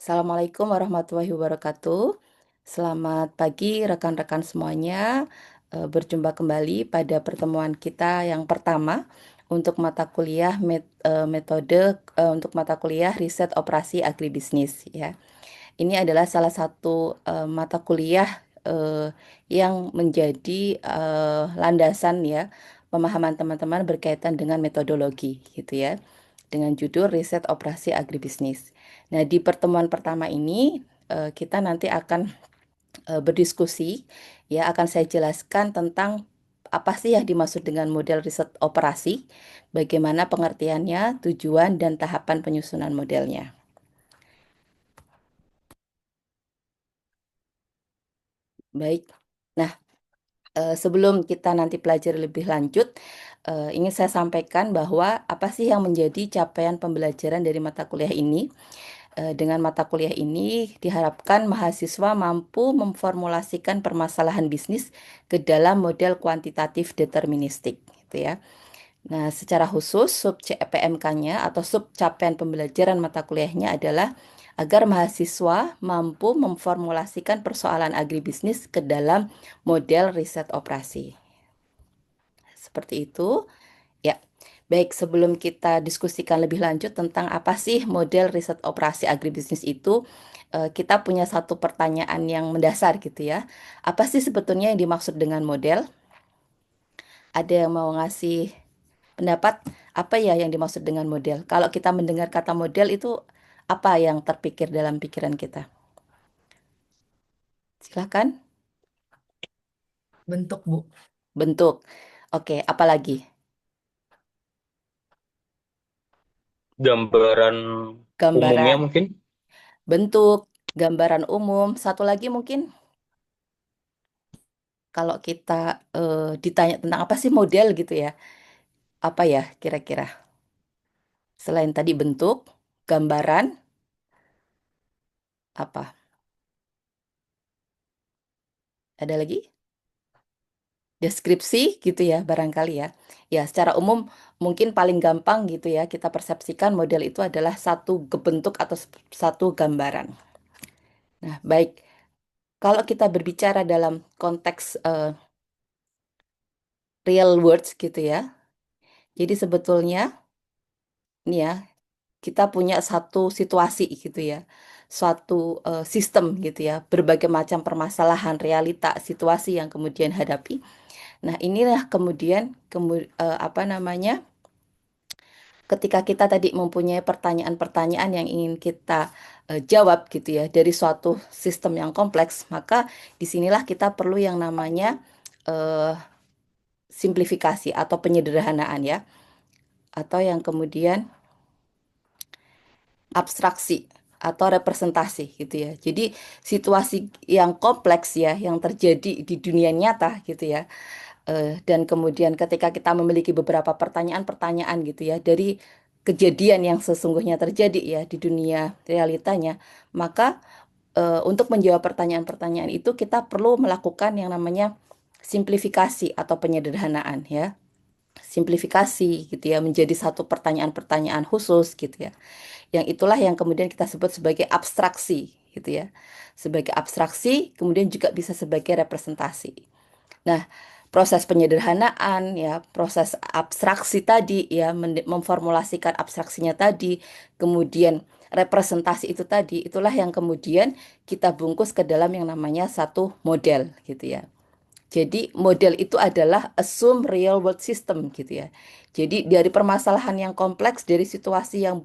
Assalamualaikum warahmatullahi wabarakatuh. Selamat pagi rekan-rekan semuanya. Berjumpa kembali pada pertemuan kita yang pertama untuk mata kuliah metode untuk mata kuliah riset operasi agribisnis ya. Ini adalah salah satu mata kuliah yang menjadi landasan ya pemahaman teman-teman berkaitan dengan metodologi gitu ya, dengan judul riset operasi agribisnis. Nah, di pertemuan pertama ini kita nanti akan berdiskusi ya, akan saya jelaskan tentang apa sih yang dimaksud dengan model riset operasi, bagaimana pengertiannya, tujuan dan tahapan penyusunan modelnya. Baik. Nah, sebelum kita nanti pelajari lebih lanjut, ingin saya sampaikan bahwa apa sih yang menjadi capaian pembelajaran dari mata kuliah ini? Dengan mata kuliah ini diharapkan mahasiswa mampu memformulasikan permasalahan bisnis ke dalam model kuantitatif deterministik, gitu ya. Nah, secara khusus sub CPMK-nya atau sub capaian pembelajaran mata kuliahnya adalah agar mahasiswa mampu memformulasikan persoalan agribisnis ke dalam model riset operasi. Seperti itu. Ya, baik sebelum kita diskusikan lebih lanjut tentang apa sih model riset operasi agribisnis itu, kita punya satu pertanyaan yang mendasar gitu ya. Apa sih sebetulnya yang dimaksud dengan model? Ada yang mau ngasih pendapat apa ya yang dimaksud dengan model? Kalau kita mendengar kata model itu apa yang terpikir dalam pikiran kita? Silahkan. Bentuk, Bu. Bentuk. Oke, apa lagi? Gambaran umumnya Gambaran. mungkin. Bentuk, gambaran umum. Satu lagi mungkin kalau kita ditanya tentang apa sih model gitu ya, apa ya kira-kira? Selain tadi bentuk, gambaran, apa? Ada lagi? Deskripsi gitu ya, barangkali ya. Ya, secara umum mungkin paling gampang gitu ya, kita persepsikan model itu adalah satu bentuk atau satu gambaran. Nah, baik. Kalau kita berbicara dalam konteks real words gitu ya, jadi sebetulnya nih ya, kita punya satu situasi gitu ya, suatu sistem gitu ya, berbagai macam permasalahan, realita, situasi yang kemudian hadapi. Nah, inilah kemudian apa namanya? Ketika kita tadi mempunyai pertanyaan-pertanyaan yang ingin kita jawab gitu ya dari suatu sistem yang kompleks, maka disinilah kita perlu yang namanya eh, simplifikasi atau penyederhanaan ya, atau yang kemudian abstraksi atau representasi gitu ya. Jadi situasi yang kompleks ya yang terjadi di dunia nyata gitu ya. Dan kemudian ketika kita memiliki beberapa pertanyaan-pertanyaan gitu ya dari kejadian yang sesungguhnya terjadi ya di dunia realitanya, maka untuk menjawab pertanyaan-pertanyaan itu kita perlu melakukan yang namanya simplifikasi atau penyederhanaan ya. Simplifikasi gitu ya menjadi satu pertanyaan-pertanyaan khusus gitu ya. Yang itulah yang kemudian kita sebut sebagai abstraksi gitu ya. Sebagai abstraksi, kemudian juga bisa sebagai representasi. Nah, proses penyederhanaan ya, proses abstraksi tadi ya, memformulasikan abstraksinya tadi, kemudian representasi itu tadi, itulah yang kemudian kita bungkus ke dalam yang namanya satu model gitu ya. Jadi model itu adalah assume real world system gitu ya. Jadi dari permasalahan yang kompleks, dari situasi yang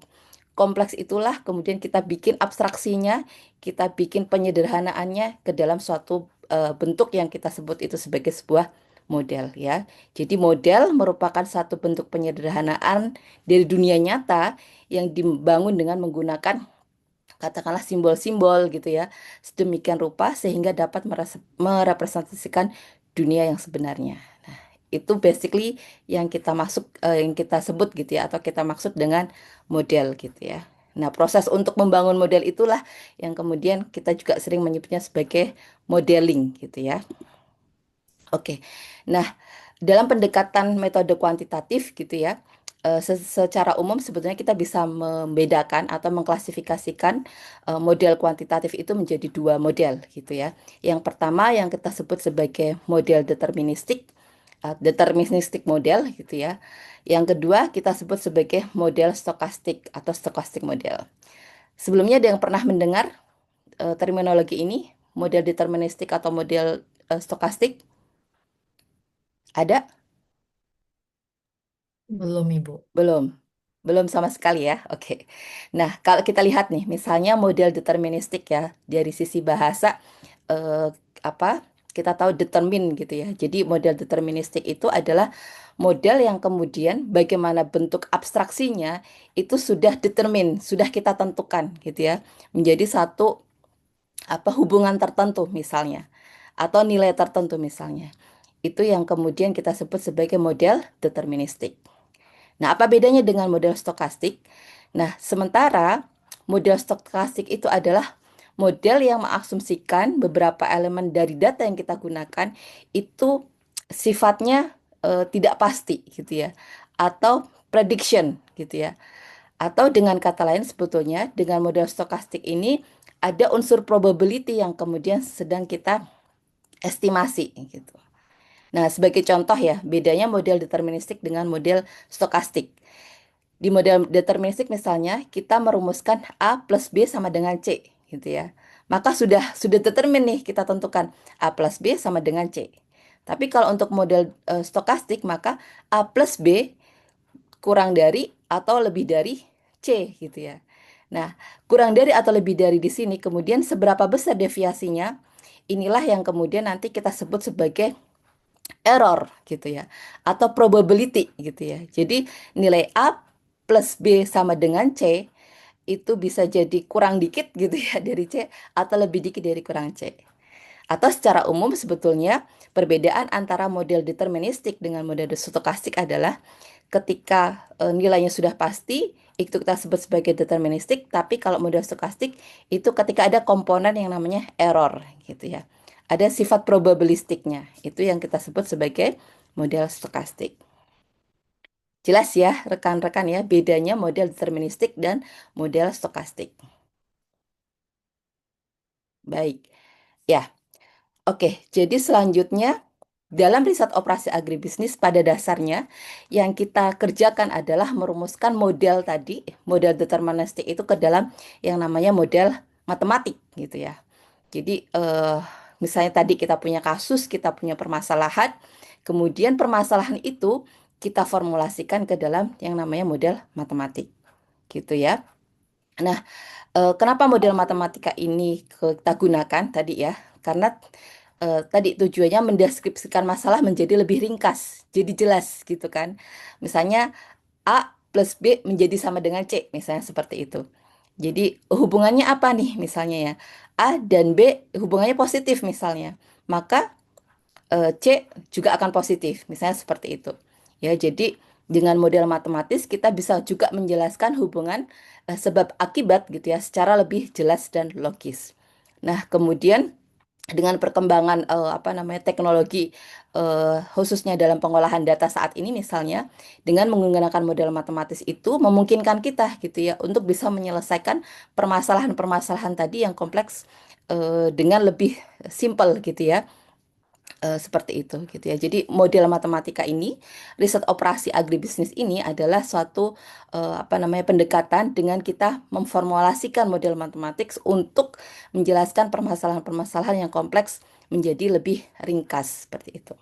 kompleks itulah kemudian kita bikin abstraksinya, kita bikin penyederhanaannya ke dalam suatu bentuk yang kita sebut itu sebagai sebuah model ya. Jadi model merupakan satu bentuk penyederhanaan dari dunia nyata yang dibangun dengan menggunakan katakanlah simbol-simbol gitu ya, sedemikian rupa sehingga dapat merepresentasikan dunia yang sebenarnya. Nah, itu basically yang kita yang kita sebut gitu ya, atau kita maksud dengan model gitu ya. Nah, proses untuk membangun model itulah yang kemudian kita juga sering menyebutnya sebagai modeling gitu ya. Oke, nah dalam pendekatan metode kuantitatif gitu ya, Secara umum sebetulnya kita bisa membedakan atau mengklasifikasikan model kuantitatif itu menjadi dua model gitu ya. Yang pertama yang kita sebut sebagai model deterministik model gitu ya. Yang kedua kita sebut sebagai model stokastik atau stokastik model. Sebelumnya ada yang pernah mendengar terminologi ini, model deterministik atau model stokastik? Ada? Belum, Ibu. Belum. Belum sama sekali ya. Oke. Nah, kalau kita lihat nih, misalnya model deterministik ya, dari sisi bahasa eh, apa? Kita tahu determine gitu ya. Jadi model deterministik itu adalah model yang kemudian bagaimana bentuk abstraksinya itu sudah determine, sudah kita tentukan gitu ya, menjadi satu hubungan tertentu misalnya atau nilai tertentu misalnya. Itu yang kemudian kita sebut sebagai model deterministik. Nah, apa bedanya dengan model stokastik? Nah, sementara model stokastik itu adalah model yang mengasumsikan beberapa elemen dari data yang kita gunakan itu sifatnya tidak pasti gitu ya, atau prediction gitu ya. Atau dengan kata lain sebetulnya dengan model stokastik ini ada unsur probability yang kemudian sedang kita estimasi gitu. Nah, sebagai contoh ya, bedanya model deterministik dengan model stokastik. Di model deterministik misalnya kita merumuskan A plus B sama dengan C gitu ya. Maka sudah determin nih kita tentukan A plus B sama dengan C. Tapi kalau untuk model stokastik maka A plus B kurang dari atau lebih dari C gitu ya. Nah, kurang dari atau lebih dari di sini kemudian seberapa besar deviasinya inilah yang kemudian nanti kita sebut sebagai error gitu ya atau probability gitu ya. Jadi nilai A plus B sama dengan C itu bisa jadi kurang dikit gitu ya dari C atau lebih dikit dari kurang C. Atau secara umum sebetulnya perbedaan antara model deterministik dengan model stokastik adalah ketika nilainya sudah pasti itu kita sebut sebagai deterministik, tapi kalau model stokastik itu ketika ada komponen yang namanya error gitu ya. Ada sifat probabilistiknya. Itu yang kita sebut sebagai model stokastik. Jelas ya rekan-rekan ya bedanya model deterministik dan model stokastik. Baik. Ya, oke. Jadi selanjutnya dalam riset operasi agribisnis pada dasarnya yang kita kerjakan adalah merumuskan model tadi, model deterministik itu ke dalam yang namanya model matematik gitu ya. Jadi misalnya tadi kita punya kasus, kita punya permasalahan, kemudian permasalahan itu kita formulasikan ke dalam yang namanya model matematik gitu ya. Nah, kenapa model matematika ini kita gunakan tadi ya? Karena tadi tujuannya mendeskripsikan masalah menjadi lebih ringkas, jadi jelas gitu kan. Misalnya A plus B menjadi sama dengan C, misalnya seperti itu. Jadi hubungannya apa nih misalnya ya? A dan B hubungannya positif misalnya. Maka C juga akan positif, misalnya seperti itu. Ya, jadi dengan model matematis kita bisa juga menjelaskan hubungan sebab akibat gitu ya secara lebih jelas dan logis. Nah, kemudian dengan perkembangan teknologi khususnya dalam pengolahan data saat ini misalnya dengan menggunakan model matematis itu memungkinkan kita gitu ya untuk bisa menyelesaikan permasalahan-permasalahan tadi yang kompleks dengan lebih simpel gitu ya. Seperti itu gitu ya. Jadi model matematika ini, riset operasi agribisnis ini adalah suatu pendekatan dengan kita memformulasikan model matematik untuk menjelaskan permasalahan-permasalahan yang kompleks menjadi lebih ringkas seperti itu.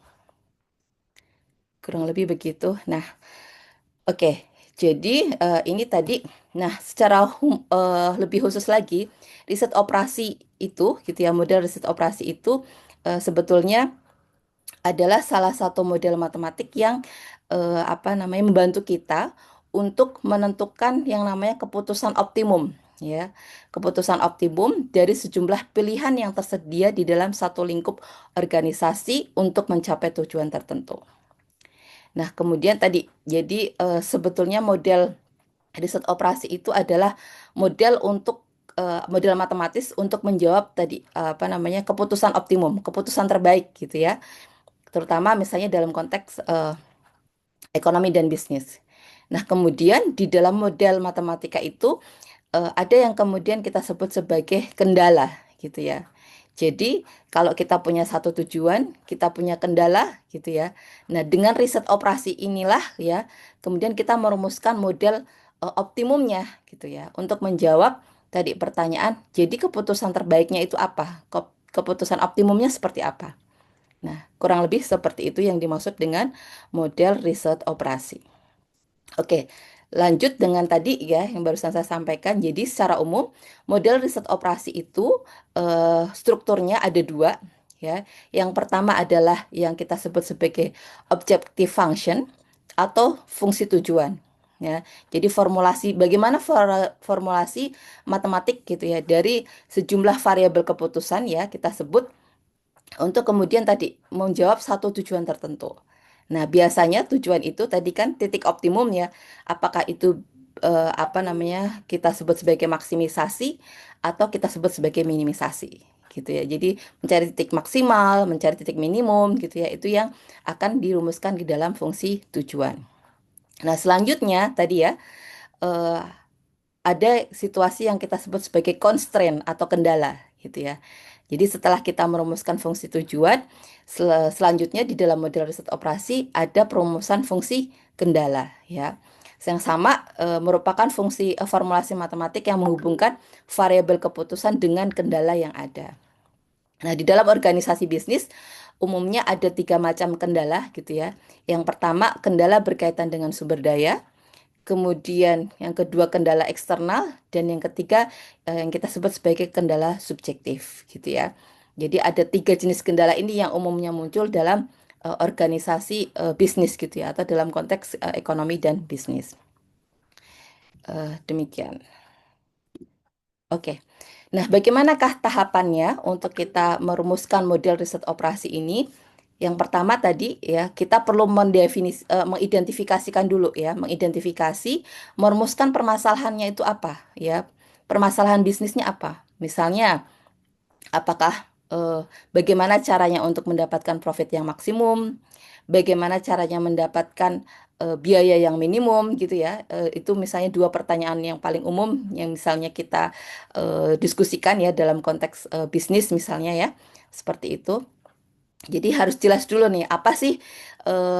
Kurang lebih begitu. Nah, oke. Jadi ini tadi, nah secara lebih khusus lagi, riset operasi itu gitu ya, model riset operasi itu sebetulnya adalah salah satu model matematik yang membantu kita untuk menentukan yang namanya keputusan optimum ya. Keputusan optimum dari sejumlah pilihan yang tersedia di dalam satu lingkup organisasi untuk mencapai tujuan tertentu. Nah, kemudian tadi jadi sebetulnya model riset operasi itu adalah model untuk model matematis untuk menjawab tadi keputusan optimum, keputusan terbaik gitu ya terutama misalnya dalam konteks ekonomi dan bisnis. Nah, kemudian di dalam model matematika itu ada yang kemudian kita sebut sebagai kendala gitu ya. Jadi kalau kita punya satu tujuan, kita punya kendala gitu ya. Nah, dengan riset operasi inilah ya, kemudian kita merumuskan model optimumnya gitu ya untuk menjawab tadi pertanyaan, jadi keputusan terbaiknya itu apa? Keputusan optimumnya seperti apa? Nah, kurang lebih seperti itu yang dimaksud dengan model riset operasi. Oke, lanjut dengan tadi ya yang barusan saya sampaikan. Jadi secara umum model riset operasi itu strukturnya ada dua ya. Yang pertama adalah yang kita sebut sebagai objective function atau fungsi tujuan. Ya, jadi formulasi bagaimana formulasi matematik gitu ya dari sejumlah variabel keputusan ya kita sebut untuk kemudian tadi menjawab satu tujuan tertentu. Nah, biasanya tujuan itu tadi kan titik optimum ya. Apakah itu apa namanya kita sebut sebagai maksimisasi atau kita sebut sebagai minimisasi gitu ya. Jadi mencari titik maksimal, mencari titik minimum gitu ya. Itu yang akan dirumuskan di dalam fungsi tujuan. Nah, selanjutnya tadi ya eh, ada situasi yang kita sebut sebagai constraint atau kendala gitu ya. Jadi setelah kita merumuskan fungsi tujuan, selanjutnya di dalam model riset operasi ada perumusan fungsi kendala ya. Yang sama merupakan fungsi formulasi matematik yang menghubungkan variabel keputusan dengan kendala yang ada. Nah, di dalam organisasi bisnis umumnya ada tiga macam kendala gitu ya. Yang pertama, kendala berkaitan dengan sumber daya. Kemudian yang kedua kendala eksternal dan yang ketiga yang kita sebut sebagai kendala subjektif gitu ya. Jadi ada tiga jenis kendala ini yang umumnya muncul dalam organisasi bisnis gitu ya atau dalam konteks ekonomi dan bisnis. Demikian. Oke. Nah, bagaimanakah tahapannya untuk kita merumuskan model riset operasi ini? Yang pertama tadi ya, kita perlu mengidentifikasikan dulu ya, mengidentifikasi, merumuskan permasalahannya itu apa ya. Permasalahan bisnisnya apa? Misalnya, apakah bagaimana caranya untuk mendapatkan profit yang maksimum? Bagaimana caranya mendapatkan biaya yang minimum gitu ya? Itu misalnya dua pertanyaan yang paling umum yang misalnya kita diskusikan ya dalam konteks bisnis misalnya ya. Seperti itu. Jadi harus jelas dulu nih, apa sih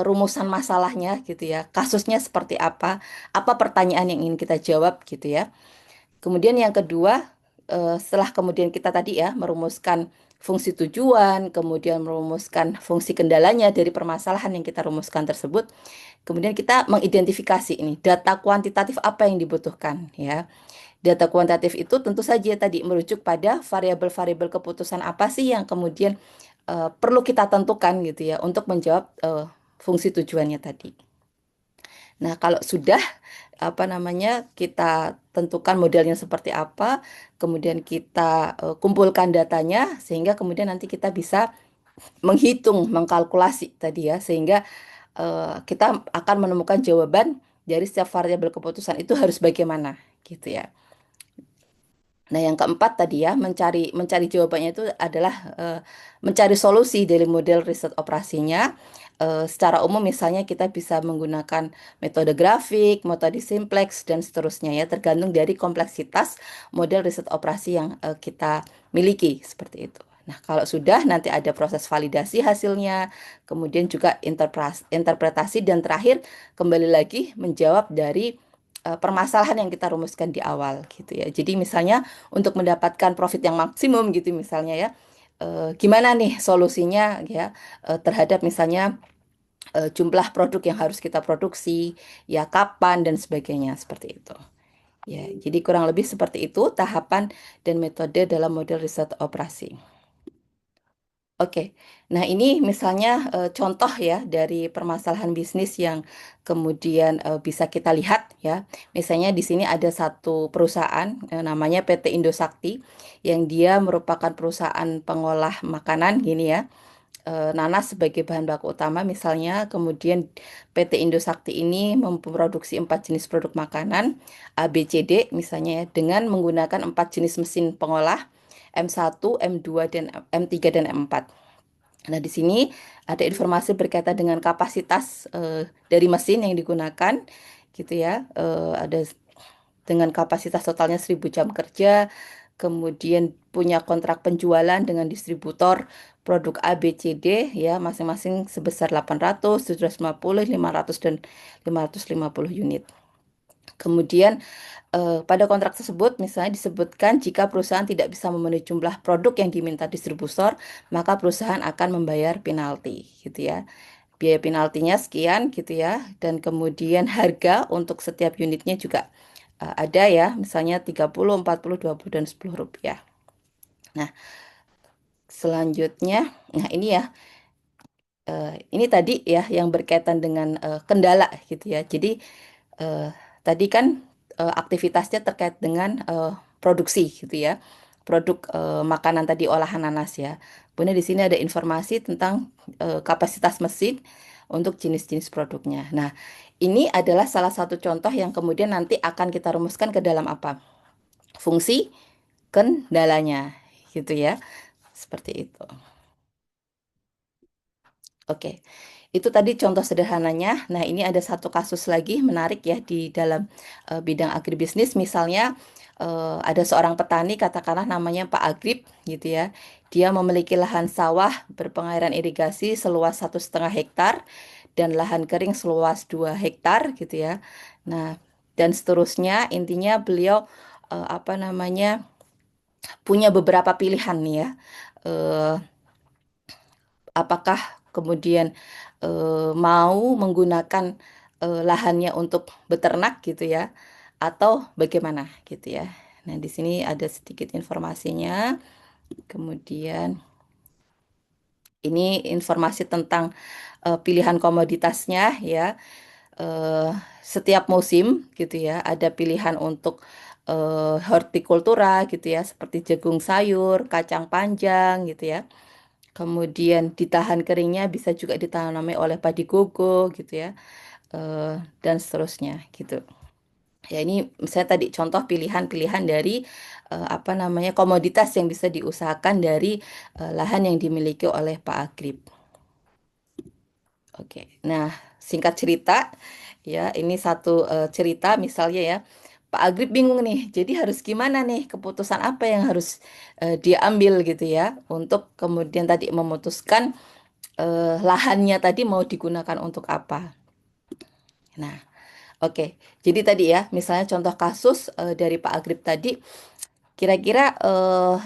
rumusan masalahnya gitu ya, kasusnya seperti apa pertanyaan yang ingin kita jawab gitu ya. Kemudian yang kedua, setelah kemudian kita tadi ya merumuskan fungsi tujuan, kemudian merumuskan fungsi kendalanya dari permasalahan yang kita rumuskan tersebut, kemudian kita mengidentifikasi ini data kuantitatif apa yang dibutuhkan ya. Data kuantitatif itu tentu saja tadi merujuk pada variabel-variabel keputusan apa sih yang kemudian perlu kita tentukan gitu ya untuk menjawab fungsi tujuannya tadi. Nah, kalau sudah apa namanya kita tentukan modelnya seperti apa, kemudian kita kumpulkan datanya sehingga kemudian nanti kita bisa menghitung, mengkalkulasi tadi ya sehingga kita akan menemukan jawaban dari setiap variabel keputusan itu harus bagaimana gitu ya. Nah, yang keempat tadi ya, mencari mencari jawabannya itu adalah mencari solusi dari model riset operasinya. Secara umum misalnya kita bisa menggunakan metode grafik, metode simplex dan seterusnya ya, tergantung dari kompleksitas model riset operasi yang kita miliki seperti itu. Nah, kalau sudah nanti ada proses validasi hasilnya, kemudian juga interpretasi dan terakhir kembali lagi menjawab dari permasalahan yang kita rumuskan di awal gitu ya. Jadi misalnya untuk mendapatkan profit yang maksimum gitu misalnya ya, gimana nih solusinya ya terhadap misalnya jumlah produk yang harus kita produksi, ya kapan dan sebagainya seperti itu. Ya, jadi kurang lebih seperti itu tahapan dan metode dalam model riset operasi. Oke, nah ini misalnya contoh ya dari permasalahan bisnis yang kemudian bisa kita lihat ya. Misalnya di sini ada satu perusahaan namanya PT Indosakti yang dia merupakan perusahaan pengolah makanan gini ya. Nanas sebagai bahan baku utama misalnya, kemudian PT Indosakti ini memproduksi empat jenis produk makanan A, B, C, D misalnya ya, dengan menggunakan empat jenis mesin pengolah M1, M2, dan M3 dan M4. Nah, di sini ada informasi berkaitan dengan kapasitas dari mesin yang digunakan, gitu ya. Ada dengan kapasitas totalnya 1000 jam kerja, kemudian punya kontrak penjualan dengan distributor produk A, B, C, D ya, masing-masing sebesar 800, 750, 500 dan 550 unit. Kemudian pada kontrak tersebut misalnya disebutkan jika perusahaan tidak bisa memenuhi jumlah produk yang diminta distributor, maka perusahaan akan membayar penalti gitu ya. Biaya penaltinya sekian gitu ya. Dan kemudian harga untuk setiap unitnya juga ada ya, misalnya 30, 40, 20 dan 10 rupiah. Nah, selanjutnya, nah ini ya, ini tadi ya yang berkaitan dengan kendala gitu ya. Jadi eh, tadi kan aktivitasnya terkait dengan produksi gitu ya. Produk makanan tadi olahan nanas ya. Kemudian di sini ada informasi tentang kapasitas mesin untuk jenis-jenis produknya. Nah, ini adalah salah satu contoh yang kemudian nanti akan kita rumuskan ke dalam apa? Fungsi kendalanya gitu ya. Seperti itu. Oke, itu tadi contoh sederhananya. Nah, ini ada satu kasus lagi menarik ya di dalam bidang agribisnis. Misalnya ada seorang petani, katakanlah namanya Pak Agrib, gitu ya. Dia memiliki lahan sawah berpengairan irigasi seluas 1,5 hektar dan lahan kering seluas 2 hektar, gitu ya. Nah, dan seterusnya. Intinya beliau apa namanya punya beberapa pilihan nih ya. Eh, apakah kemudian mau menggunakan lahannya untuk beternak gitu ya, atau bagaimana gitu ya. Nah, di sini ada sedikit informasinya. Kemudian ini informasi tentang pilihan komoditasnya ya. Eh, Setiap musim gitu ya, ada pilihan untuk hortikultura gitu ya, seperti jagung sayur, kacang panjang gitu ya. Kemudian ditahan keringnya bisa juga ditanami oleh padi gogo gitu ya, dan seterusnya gitu. Ya ini misalnya tadi contoh pilihan-pilihan dari apa namanya komoditas yang bisa diusahakan dari lahan yang dimiliki oleh Pak Agrip. Oke, nah singkat cerita ya ini satu cerita misalnya ya. Pak Agrip bingung nih, jadi harus gimana nih, keputusan apa yang harus dia ambil gitu ya, untuk kemudian tadi memutuskan lahannya tadi mau digunakan untuk apa. Nah, oke. Jadi tadi ya, misalnya contoh kasus dari Pak Agrip tadi, kira-kira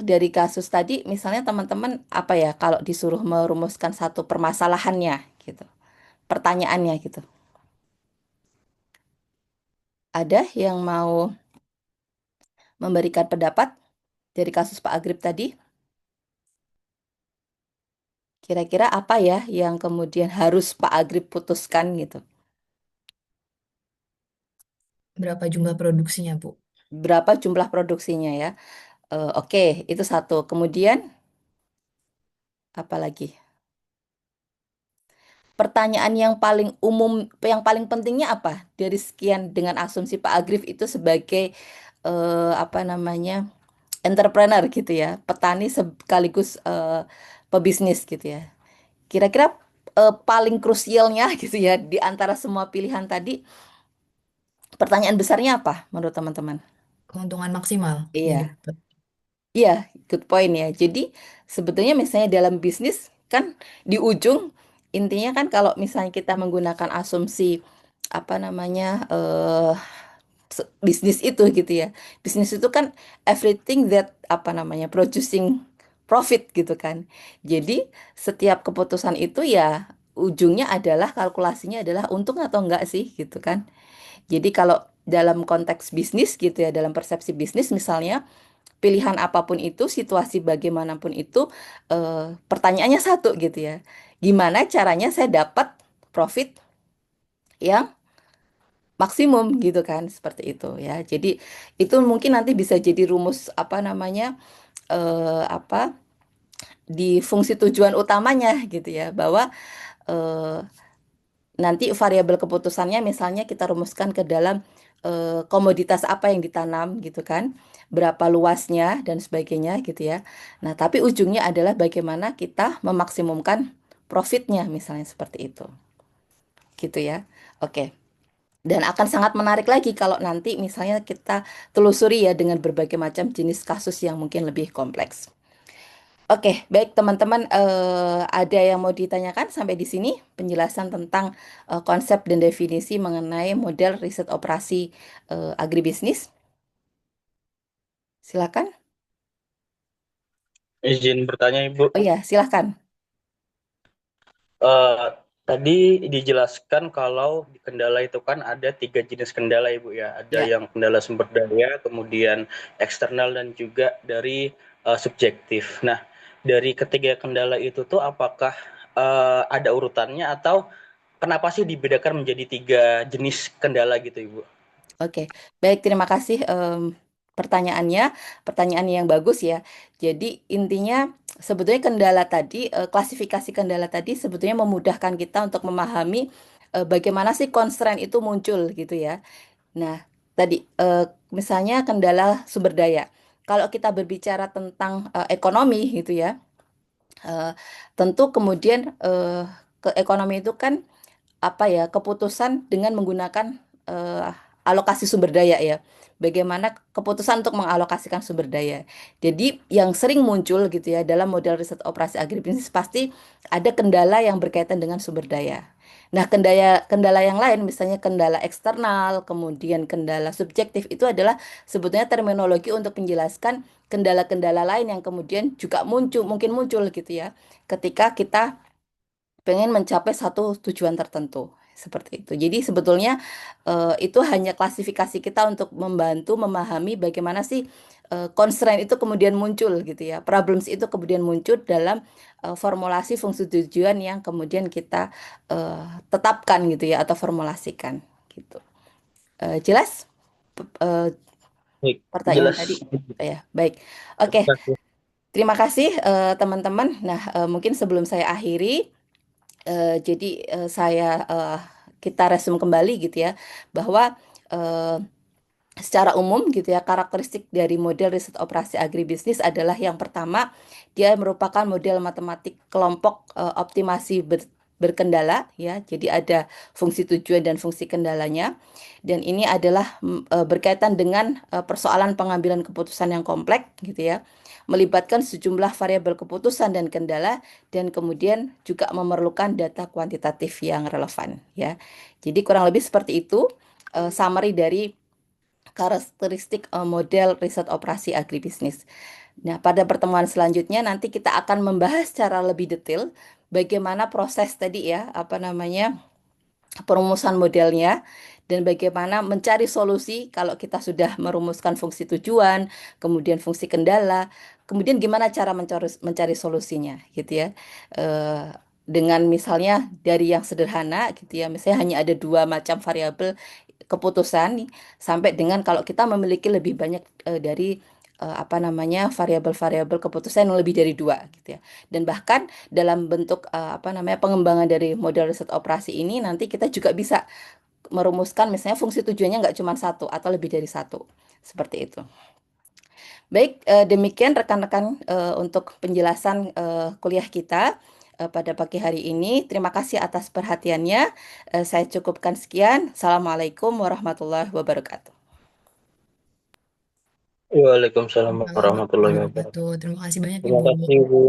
dari kasus tadi, misalnya teman-teman apa ya, kalau disuruh merumuskan satu permasalahannya gitu, pertanyaannya gitu. Ada yang mau memberikan pendapat dari kasus Pak Agrip tadi? Kira-kira apa ya yang kemudian harus Pak Agrip putuskan gitu? Berapa jumlah produksinya, Bu? Berapa jumlah produksinya ya? Oke, itu satu. Kemudian apa lagi? Pertanyaan yang paling umum, yang paling pentingnya apa dari sekian dengan asumsi Pak Agrif itu sebagai apa namanya entrepreneur gitu ya, petani sekaligus pebisnis gitu ya. Kira-kira paling krusialnya gitu ya di antara semua pilihan tadi, pertanyaan besarnya apa menurut teman-teman? Keuntungan maksimal yang Iya. didapat. Iya, good point ya. Jadi sebetulnya misalnya dalam bisnis kan di ujung intinya kan kalau misalnya kita menggunakan asumsi apa namanya bisnis itu gitu ya. Bisnis itu kan everything that apa namanya producing profit gitu kan. Jadi setiap keputusan itu ya ujungnya adalah kalkulasinya adalah untung atau enggak sih gitu kan. Jadi kalau dalam konteks bisnis gitu ya, dalam persepsi bisnis misalnya pilihan apapun itu, situasi bagaimanapun itu, pertanyaannya satu gitu ya. Gimana caranya saya dapat profit yang maksimum gitu kan, seperti itu ya. Jadi itu mungkin nanti bisa jadi rumus apa namanya apa di fungsi tujuan utamanya gitu ya, bahwa eh, nanti variabel keputusannya misalnya kita rumuskan ke dalam komoditas apa yang ditanam gitu kan, berapa luasnya dan sebagainya gitu ya. Nah, tapi ujungnya adalah bagaimana kita memaksimumkan profitnya misalnya seperti itu. Gitu ya. Oke. Dan akan sangat menarik lagi kalau nanti misalnya kita telusuri ya dengan berbagai macam jenis kasus yang mungkin lebih kompleks. Oke, baik teman-teman, ada yang mau ditanyakan sampai di sini penjelasan tentang konsep dan definisi mengenai model riset operasi agribisnis. Silakan. Izin bertanya, Ibu. Oh ya, silakan. Eh, Tadi dijelaskan kalau di kendala itu kan ada 3 jenis kendala, Ibu ya. Ada Ya, yang kendala sumber daya, kemudian eksternal dan juga dari subjektif. Nah, dari ketiga kendala itu tuh apakah ada urutannya atau kenapa sih dibedakan menjadi 3 jenis kendala gitu, Ibu? oke. Baik, terima kasih pertanyaannya. Pertanyaan yang bagus ya. Jadi intinya sebetulnya kendala tadi, klasifikasi kendala tadi sebetulnya memudahkan kita untuk memahami bagaimana sih constraint itu muncul gitu ya. Nah, tadi misalnya kendala sumber daya. Kalau kita berbicara tentang ekonomi gitu ya, eh, tentu kemudian ke ekonomi itu kan apa ya keputusan dengan menggunakan eh, alokasi sumber daya ya. Bagaimana keputusan untuk mengalokasikan sumber daya. Jadi yang sering muncul gitu ya dalam model riset operasi agribisnis pasti ada kendala yang berkaitan dengan sumber daya. Nah, kendala kendala yang lain misalnya kendala eksternal, kemudian kendala subjektif itu adalah sebetulnya terminologi untuk menjelaskan kendala-kendala lain yang kemudian juga muncul mungkin muncul gitu ya ketika kita pengen mencapai satu tujuan tertentu seperti itu. Jadi sebetulnya itu hanya klasifikasi kita untuk membantu memahami bagaimana sih constraint itu kemudian muncul gitu ya. Problems itu kemudian muncul dalam formulasi fungsi tujuan yang kemudian kita tetapkan gitu ya atau formulasikan gitu. Jelas Baik, pertanyaan jelas. tadi? Ya, baik. Oke, terima kasih teman-teman. Nah, mungkin sebelum saya akhiri jadi kita resume kembali gitu ya bahwa eh, secara umum gitu ya karakteristik dari model riset operasi agribisnis adalah yang pertama dia merupakan model matematik kelompok optimasi berkendala ya. Jadi ada fungsi tujuan dan fungsi kendalanya dan ini adalah berkaitan dengan persoalan pengambilan keputusan yang kompleks gitu ya melibatkan sejumlah variabel keputusan dan kendala dan kemudian juga memerlukan data kuantitatif yang relevan ya. Jadi kurang lebih seperti itu summary dari karakteristik model riset operasi agribisnis. Nah, pada pertemuan selanjutnya nanti kita akan membahas secara lebih detail bagaimana proses tadi ya, apa namanya, perumusan modelnya dan bagaimana mencari solusi kalau kita sudah merumuskan fungsi tujuan, kemudian fungsi kendala, kemudian gimana cara mencari solusinya gitu ya. Eh, dengan misalnya dari yang sederhana gitu ya, misalnya hanya ada dua macam variabel keputusan sampai dengan kalau kita memiliki lebih banyak dari apa namanya variabel-variabel keputusan yang lebih dari dua gitu ya. Dan bahkan dalam bentuk apa namanya pengembangan dari model riset operasi ini nanti kita juga bisa merumuskan misalnya fungsi tujuannya nggak cuma satu atau lebih dari satu seperti itu. Baik, demikian rekan-rekan untuk penjelasan kuliah kita pada pagi hari ini. Terima kasih atas perhatiannya. Saya cukupkan sekian. Assalamualaikum warahmatullahi wabarakatuh. Waalaikumsalam Waalaikumsalam warahmatullahi warahmatullahi wabarakatuh. wabarakatuh. Terima kasih banyak Terima Ibu. kasih, Bu.